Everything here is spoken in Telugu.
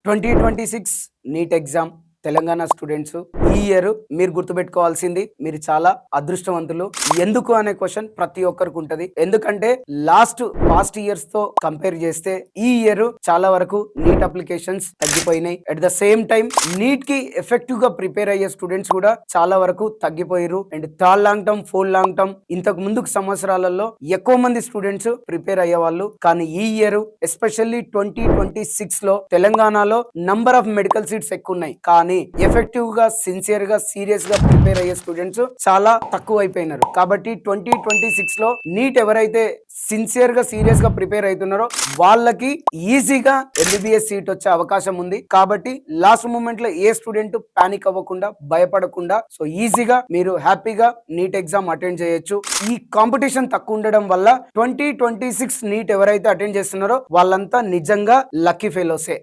2026 నీట్ ఎగ్జామ్ తెలంగాణ స్టూడెంట్స్ ఈ ఇయర్ మీరు గుర్తుపెట్టుకోవాల్సింది మీరు చాలా అదృష్టవంతులు. ఎందుకు అనే క్వశ్చన్ ప్రతి ఒక్కరికి ఉంటది. ఎందుకంటే పాస్ట్ ఇయర్స్ తో కంపేర్ చేస్తే ఈ ఇయర్ చాలా వరకు నీట్ అప్లికేషన్స్ తగ్గిపోయినాయి. At the same time NEET కి ఎఫెక్టివ్ గా ప్రిపేర్ అయ్యే స్టూడెంట్స్ కూడా చాలా వరకు తగ్గిపోయారు. And third long term, fourth long term ఇంతకు ముందుకు సంవత్సరాలలో ఎక్కువ మంది స్టూడెంట్స్ ప్రిపేర్ అయ్యేవాళ్ళు. కానీ ఈ ఇయర్ ఎస్పెషల్లీ 2026 లో తెలంగాణలో నంబర్ ఆఫ్ మెడికల్ సీట్స్ ఎక్కువ ఉన్నాయి. కానీ ఎఫెక్టివ్ గా, సిన్సియర్ గా, సీరియస్ గా ప్రిపేర్ అయ్యే స్టూడెంట్స్ చాలా తక్కువ అయిపోయినారు. కాబట్టి 2026 లో నీట్ ఎవరైతే సిన్సియర్ గా, సీరియస్ గా ప్రిపేర్ అవుతున్నారో వాళ్ళకి ఈజీగా ఎంబీబీఎస్ సీట్ వచ్చే అవకాశం ఉంది. కాబట్టి లాస్ట్ మూమెంట్ లో ఏ స్టూడెంట్ పానిక్ అవ్వకుండా, భయపడకుండా సో ఈజీగా మీరు హ్యాపీగా నీట్ ఎగ్జామ్ అటెండ్ చేయొచ్చు. ఈ కాంపిటీషన్ తక్కువ ఉండడం వల్ల 2026 నీట్ ఎవరైతే అటెండ్ చేస్తున్నారో వాళ్ళంతా నిజంగా లక్కీ ఫెలోసే.